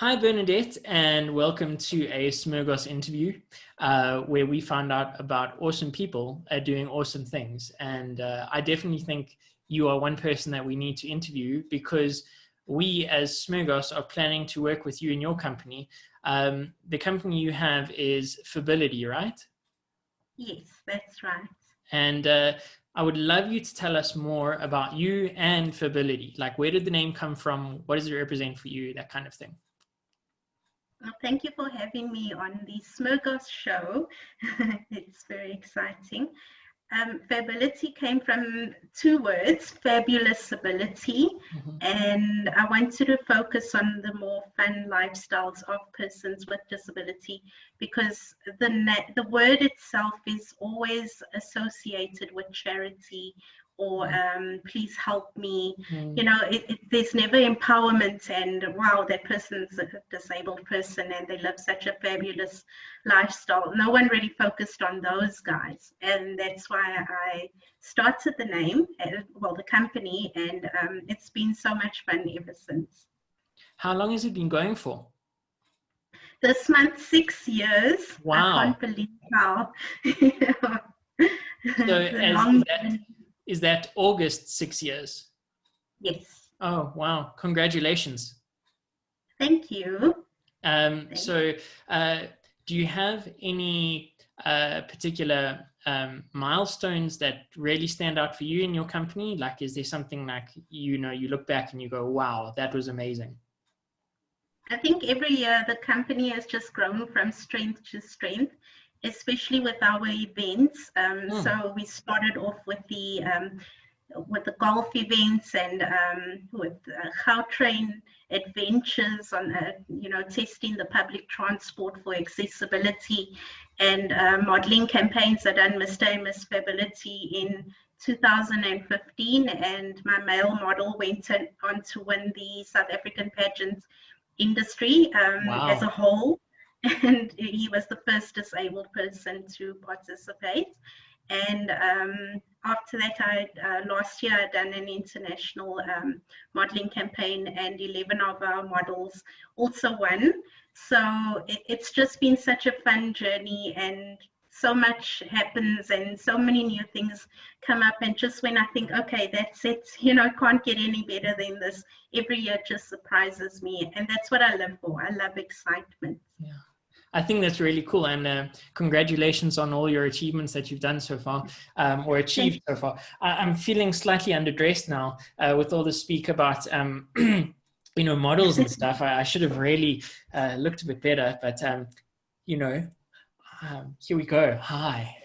Hi, Bernadette, and welcome to a Smurgos interview where we found out about awesome people doing awesome things. And I definitely think you are one person that we need to interview because we as Smurgos are planning to work with you in your company. The company you have is Fability, right? Yes, that's right. And I would love you to tell us more about you and Fability. Like, where did the name come from? What does it represent for you? That kind of thing. Well, thank you for having me on the Smurgos show. It's very exciting. Fability came from two words, fabulous ability, Mm-hmm. and I wanted to focus on the more fun lifestyles of persons with disability because the word itself is always associated with charity or please help me. Mm-hmm. You know, there's never empowerment and wow, that person's a disabled person and they live such a fabulous lifestyle. No one really focused on those guys, and that's why I started the name, well, the company, and it's been so much fun ever since. How long has it been going for? This month, 6 years. I Wow. can't believe how. So It's a as long journey. is that August 6 years? Yes. Oh, wow. Congratulations. Thank you. Thank So do you have any particular milestones that really stand out for you in your company? Like, is there something like, you look back and you go, wow, that was amazing? I think every year the company has just grown from strength to strength, especially with our events. Hmm. So we started off with the golf events and with how train adventures on testing the public transport for accessibility and modeling campaigns that done Mr. and Miss Fability in 2015, and my male model went on to win the South African pageant industry as a Wow. whole, and he was the first disabled person to participate. And after that, last year I done an international modeling campaign, and 11 of our models also won. So it's just been such a fun journey, and so much happens, and so many new things come up. And just when I think, okay, that's it, can't get any better than this, every year just surprises me, and that's what I live for. I love excitement. Yeah. I think that's really cool, and congratulations on all your achievements that you've done so far, or Thank achieved so far. I'm feeling slightly underdressed now with all the speak about, models and stuff. I should have really looked a bit better, but you know, here we go. Hi.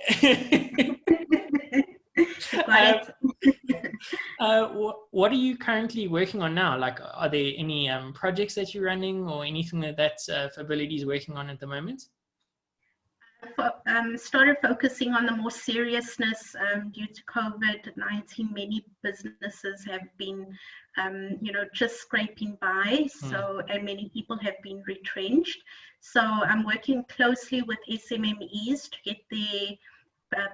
you got um, it. what are you currently working on now? Like, are there any projects that you're running or anything that Fability is working on at the moment? Started focusing on the more seriousness due to COVID-19. Many businesses have been, just scraping by. So, and many people have been retrenched. So I'm working closely with SMMEs to get their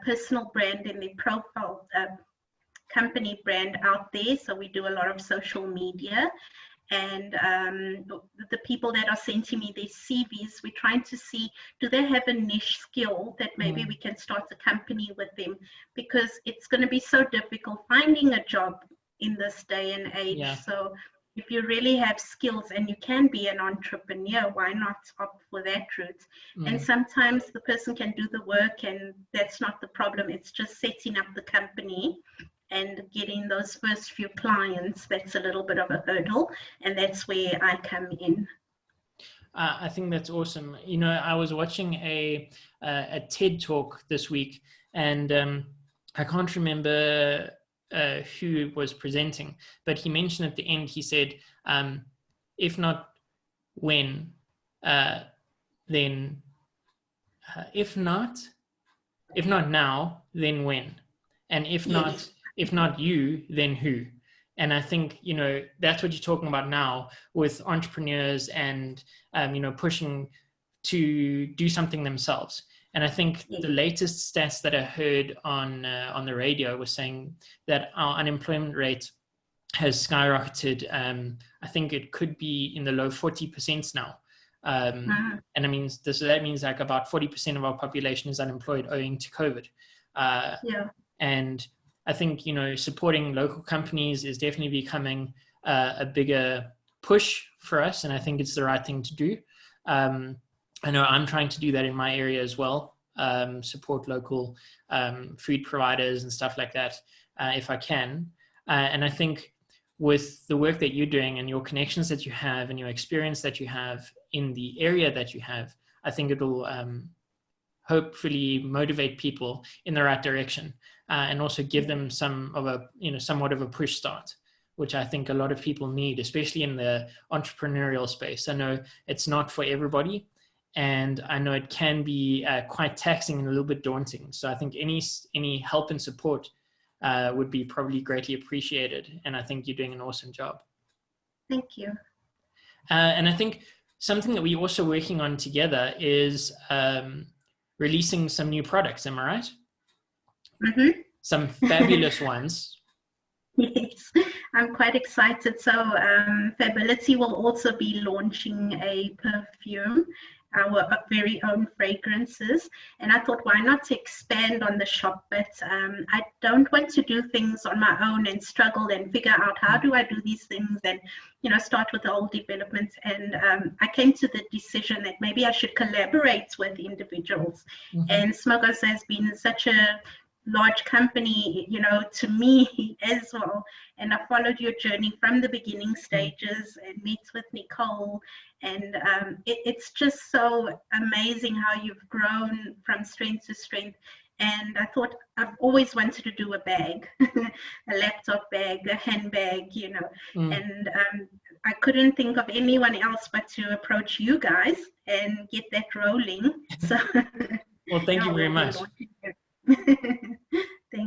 personal brand and their profile company brand out there. So we do a lot of social media, and the people that are sending me their CVs, we're trying to see, do they have a niche skill that maybe we can start a company with them, because it's going to be so difficult finding a job in this day and age. Yeah. So if you really have skills and you can be an entrepreneur, why not opt for that route? And sometimes the person can do the work, and that's not the problem. It's just setting up the company and getting those first few clients. That's a little bit of a hurdle, and that's where I come in. I think that's awesome. I was watching a TED talk this week, and I can't remember who was presenting, but he mentioned at the end, he said, if not when, then if not now, then when, and if Yes. not you, then who? And I think that's what you're talking about now with entrepreneurs and pushing to do something themselves. And I think Yes. the latest stats that I heard on the radio was saying that our unemployment rate has skyrocketed. I think it could be in the low 40% now. And I mean, that means like about 40% of our population is unemployed owing to COVID. Yeah. And I think, you know, supporting local companies is definitely becoming a bigger push for us. And I think it's the right thing to do. I know I'm trying to do that in my area as well. Support local food providers and stuff like that, if I can. And I think with the work that you're doing and your connections that you have and your experience that you have in the area that you have, I think it'll hopefully motivate people in the right direction, and also give them somewhat of a push start, which I think a lot of people need, especially in the entrepreneurial space. I know it's not for everybody, and I know it can be quite taxing and a little bit daunting. So I think any help and support would be probably greatly appreciated. And I think you're doing an awesome job. Thank you. And I think something that we're also working on together is releasing some new products. Am I right? Mm-hmm. Some fabulous ones. Yes, I'm quite excited. So Fability will also be launching a perfume, our very own fragrances. And I thought, why not expand on the shop? But I don't want to do things on my own and struggle and figure out how do I do these things and, you know, start with the old developments. And I came to the decision that maybe I should collaborate with individuals. Mm-hmm. And Smokers has been such a large company, you know, to me as well. And I followed your journey from the beginning stages and met with Nicole. And it's just so amazing how you've grown from strength to strength. And I thought I've always wanted to do a bag, a laptop bag, a handbag, you know, and I couldn't think of anyone else but to approach you guys and get that rolling. So, well, thank you very much.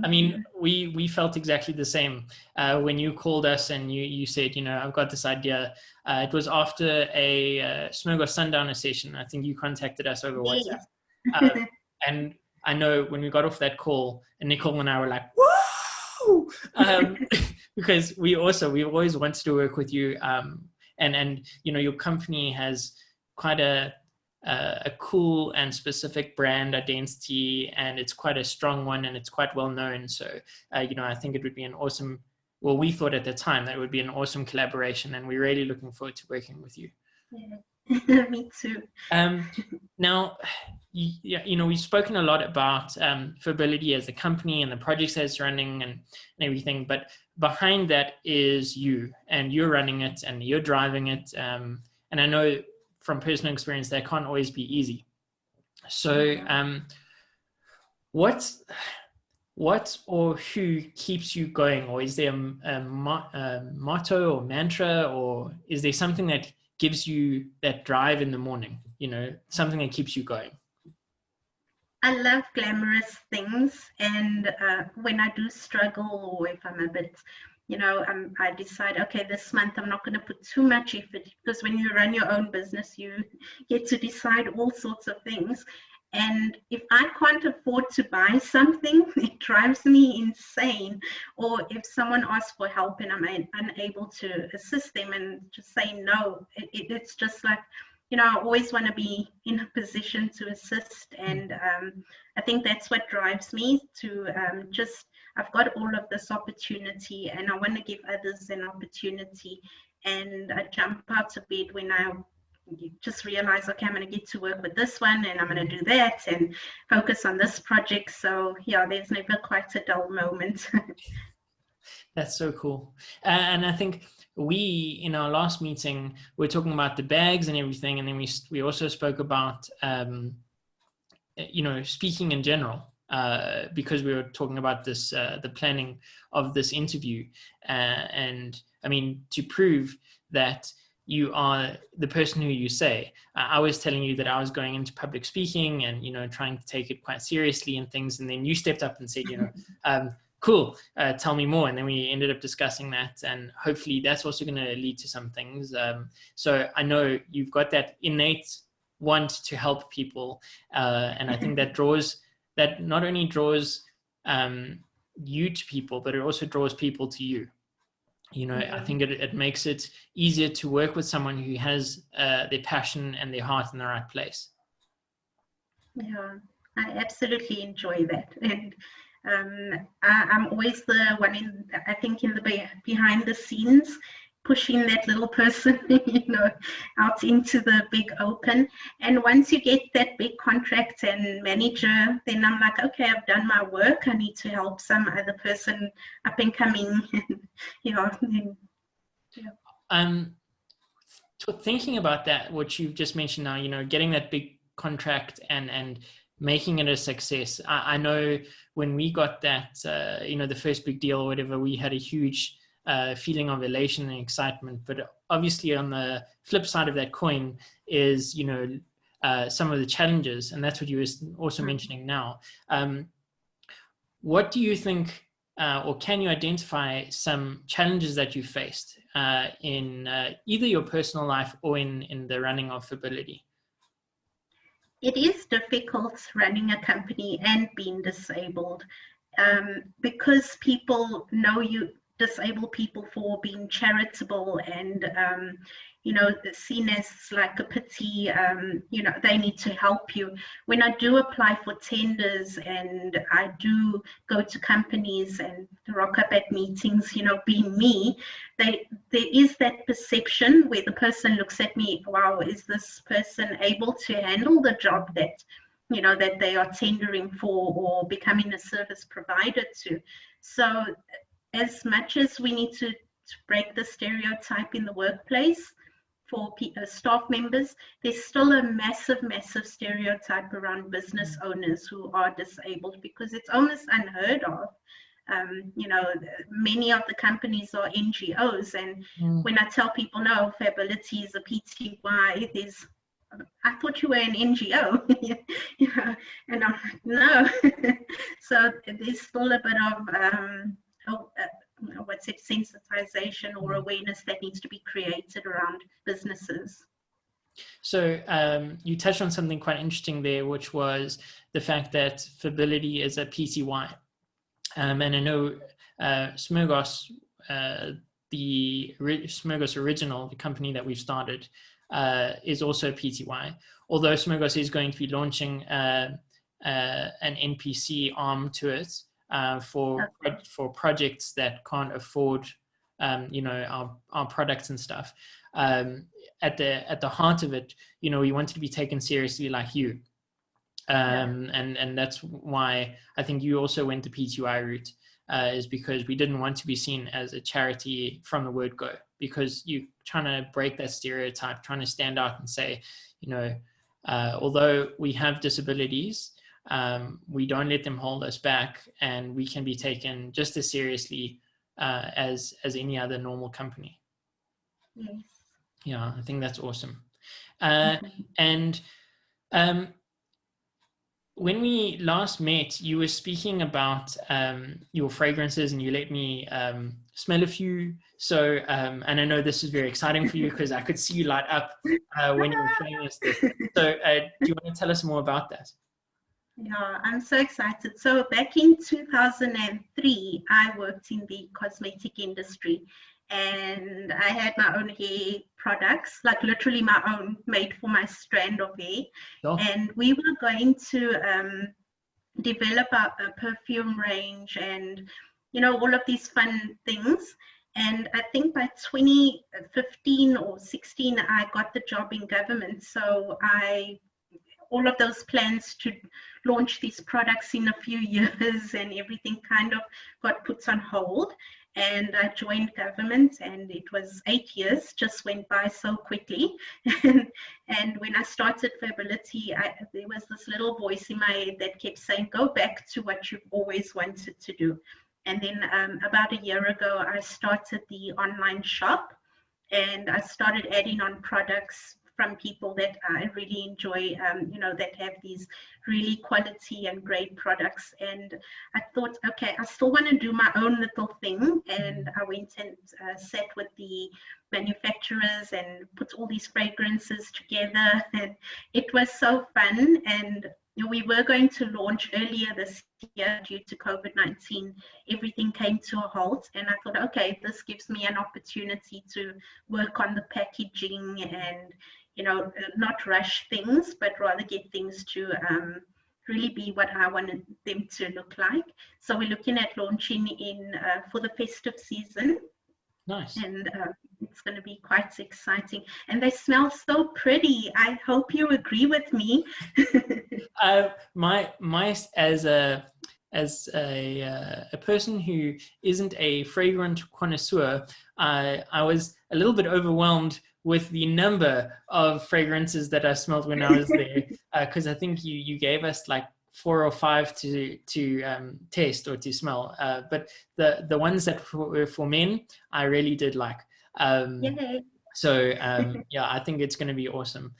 I mean, we felt exactly the same when you called us and you said, you know, I've got this idea. It was after a Smogos Sundowner session. I think you contacted us over WhatsApp. And I know when we got off that call, and Nicole and I were like, woo! Because we've always wanted to work with you. And you know, your company has quite a cool and specific brand identity, and it's quite a strong one, and it's quite well known. So, you know, I think it would be an awesome, well, we thought at the time that it would be an awesome collaboration, and we're really looking forward to working with you. Yeah. Me too. Now, you know, we've spoken a lot about Fability as a company and the projects that it's running and everything, but behind that is you, and you're running it and you're driving it. And I know from personal experience, that can't always be easy. So what or who keeps you going? Or is there a motto or mantra, or is there something that gives you that drive in the morning, you know, something that keeps you going? I love glamorous things. And when I do struggle, or if I'm a bit, you know, I decide, okay, this month I'm not going to put too much effort, because when you run your own business, you get to decide all sorts of things. And if I can't afford to buy something, it drives me insane. Or if someone asks for help and I'm unable to assist them and just say no, it's just like, you know, I always want to be in a position to assist. And I think that's what drives me to I've got all of this opportunity and I want to give others an opportunity. And I jump out of bed when I just realize, okay, I'm going to get to work with this one and I'm going to do that and focus on this project. So yeah, there's never quite a dull moment. That's so cool. And I think we, in our last meeting, we're talking about the bags and everything. And then we also spoke about, you know, speaking in general, because we were talking about this, the planning of this interview. And I mean, to prove that you are the person who you say. I was telling you that I was going into public speaking and, you know, trying to take it quite seriously and things. And then you stepped up and said, you know, cool, tell me more. And then we ended up discussing that. And hopefully that's also going to lead to some things. So I know you've got that innate want to help people. And I think that not only draws you to people, but it also draws people to you. I think it makes it easier to work with someone who has their passion and their heart in the right place. Yeah, I absolutely enjoy that. And I'm always the one I think in the behind the scenes, pushing that little person, out into the big open. And once you get that big contract and manager, then I'm like, okay, I've done my work. I need to help some other person up and coming. Thinking about that, what you've just mentioned now, getting that big contract and making it a success. I know when we got that, the first big deal or whatever, we had a huge feeling of elation and excitement. But obviously on the flip side of that coin is, some of the challenges, and that's what you were also mentioning now. What do you think, or can you identify some challenges that you faced in either your personal life or in the running of Fability? It is difficult running a company and being disabled, because people know you disabled people for being charitable and seen as like a pity. They need to help you. When I do apply for tenders and I do go to companies and rock up at meetings, being me, there is that perception where the person looks at me, wow, is this person able to handle the job that that they are tendering for or becoming a service provider to? So as much as we need to break the stereotype in the workplace for staff members, there's still a massive stereotype around business owners who are disabled, because it's almost unheard of. Many of the companies are NGOs, and when I tell people, no, Fability is a PTY, I thought you were an NGO, and I'm like, no. So there's still a bit of sensitization or awareness that needs to be created around businesses. So you touched on something quite interesting there, which was the fact that Fability is a PTY. And I know Smurgos, the Smurgos Original, the company that we've started, is also a PTY. Although Smurgos is going to be launching an NPC arm to it for projects that can't afford, our products and stuff. At the heart of it, we want to be taken seriously like you. And that's why I think you also went the PTY route, is because we didn't want to be seen as a charity from the word go, because you're trying to break that stereotype, trying to stand out and say, although we have disabilities, we don't let them hold us back, and we can be taken just as seriously as any other normal company. Yes. Yeah, I think that's awesome. And when we last met, you were speaking about your fragrances, and you let me smell a few. So, and I know this is very exciting for you because I could see you light up when you were showing us this. So, do you want to tell us more about that? Yeah, I'm so excited. So back in 2003, I worked in the cosmetic industry, and I had my own hair products, like literally my own, made for my strand of hair. Oh. And we were going to develop a perfume range and, all of these fun things. And I think by 2015 or 16, I got the job in government. So all of those plans to launch these products in a few years and everything kind of got put on hold. And I joined government, and it was 8 years, just went by so quickly. And when I started Fability, there was this little voice in my head that kept saying, go back to what you've always wanted to do. And then about a year ago, I started the online shop, and I started adding on products from people that I really enjoy, that have these really quality and great products. And I thought, okay, I still want to do my own little thing. And I went and sat with the manufacturers and put all these fragrances together. And it was so fun. And we were going to launch earlier this year. Due to COVID-19, everything came to a halt, and I thought, okay, this gives me an opportunity to work on the packaging and, not rush things, but rather get things to really be what I wanted them to look like. So we're looking at launching in for the festive season. Nice. And it's going to be quite exciting. And they smell so pretty. I hope you agree with me. My as a person who isn't a fragrant connoisseur, I was a little bit overwhelmed with the number of fragrances that I smelled when I was there, because I think you gave us like 4 or 5 to taste or to smell, but the ones that were for men I really did like. So yeah, I think it's going to be awesome.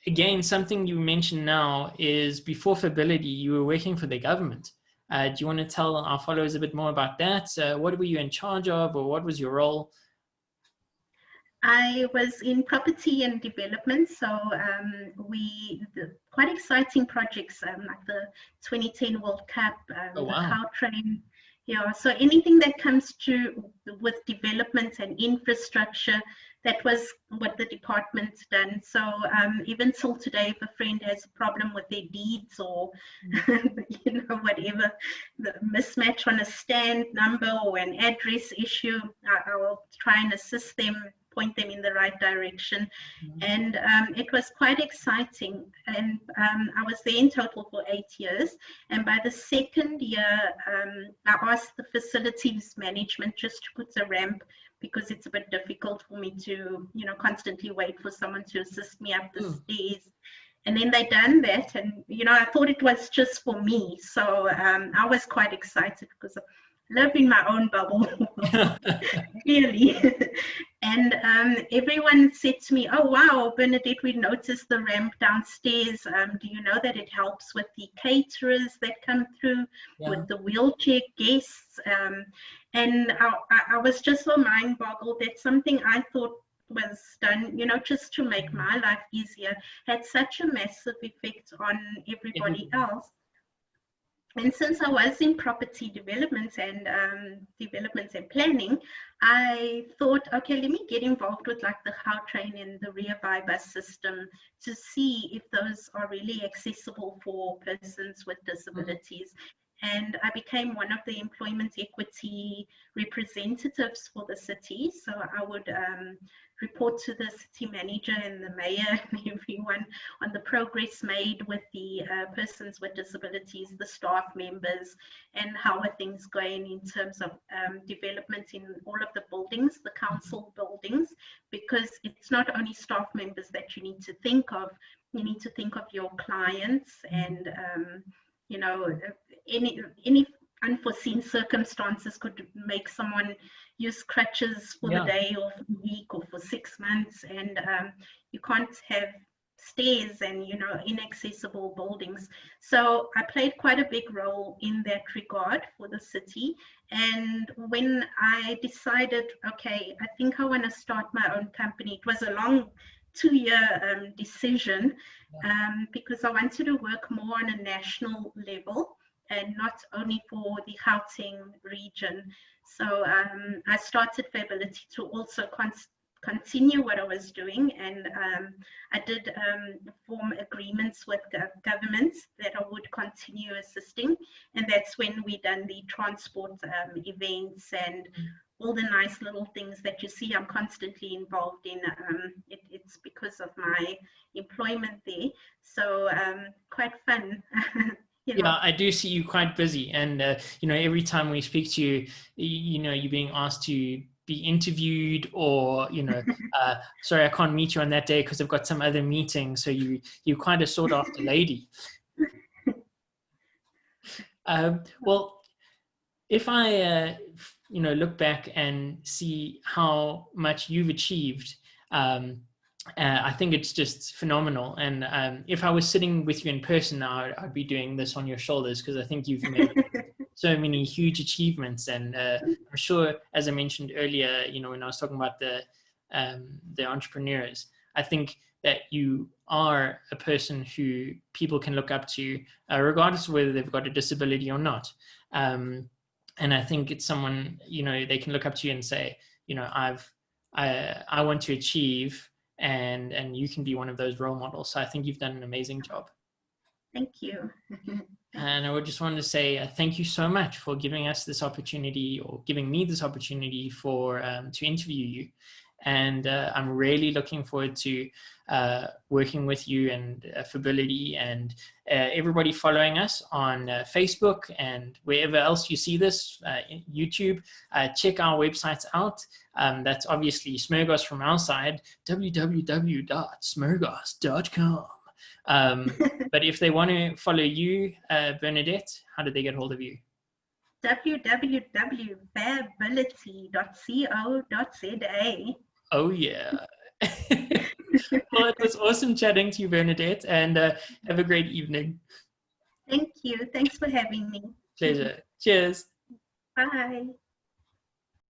Again, something you mentioned now is before Fability, you were working for the government. Do you want to tell our followers a bit more about that? What were you in charge of, or what was your role? I was in property and development, so quite exciting projects like the 2010 World Cup, Oh, wow. the cow train. Yeah, so anything that comes to with development and infrastructure, that was what the department's done. So even till today, if a friend has a problem with their deeds or whatever, the mismatch on a stand number or an address issue, I will try and assist them, point them in the right direction. And it was quite exciting. And I was there in total for 8 years. And by the second year, I asked the facilities management just to put a ramp, because it's a bit difficult for me to, constantly wait for someone to assist me up the stairs. And then they done that, and I thought it was just for me. So I was quite excited, because I live in my own bubble, clearly. And everyone said to me, "Oh wow, Bernadette, we noticed the ramp downstairs. Do you know that it helps with the caterers that come through, with the wheelchair guests?" And I was just so mind boggled that something I thought was done, just to make my life easier, had such a massive effect on everybody else. And since I was in property development and planning, I thought, okay, let me get involved with like the How Train and the Rear Bus system to see if those are really accessible for persons with disabilities. And I became one of the employment equity representatives for the city. So I would report to the city manager and the mayor and everyone on the progress made with the persons with disabilities, the staff members, and how are things going in terms of development in all of the buildings, the council buildings, because it's not only staff members that you need to think of, you need to think of your clients and any unforeseen circumstances could make someone use crutches for the day or for the week or for 6 months, and you can't have stairs and inaccessible buildings. So I played quite a big role in that regard for the city. And when I decided, okay, I think I want to start my own company, it was a long 2-year decision, because I wanted to work more on a national level and not only for the Gauteng region. So I started Fability to also continue what I was doing, and I did form agreements with governments that I would continue assisting, and that's when we done the transport events and all the nice little things that you see I'm constantly involved in. It's because of my employment there, so quite fun. Yeah, I do see you quite busy, and every time we speak to you, you're being asked to be interviewed, or sorry, I can't meet you on that day because I've got some other meeting. So you're quite a sought after lady. Well, if I look back and see how much you've achieved, I think it's just phenomenal. And if I was sitting with you in person now, I'd be doing this on your shoulders, because I think you've made so many huge achievements. And I'm sure, as I mentioned earlier, when I was talking about the entrepreneurs, I think that you are a person who people can look up to, regardless of whether they've got a disability or not. And I think it's someone, they can look up to you and say, I want to achieve, and you can be one of those role models. So I think you've done an amazing job. Thank you. And I would just want to say thank you so much for giving us this opportunity, or giving me this opportunity to interview you. And I'm really looking forward to working with you and Fability, and everybody following us on Facebook and wherever else you see this, YouTube. Check our websites out. That's obviously Smurgos from our side, www.smurgos.com. But if they want to follow you, Bernadette, how do they get hold of you? www.fability.co.za. Oh, yeah. Well, it was awesome chatting to you, Bernadette, and have a great evening. Thank you. Thanks for having me. Pleasure. Cheers. Bye.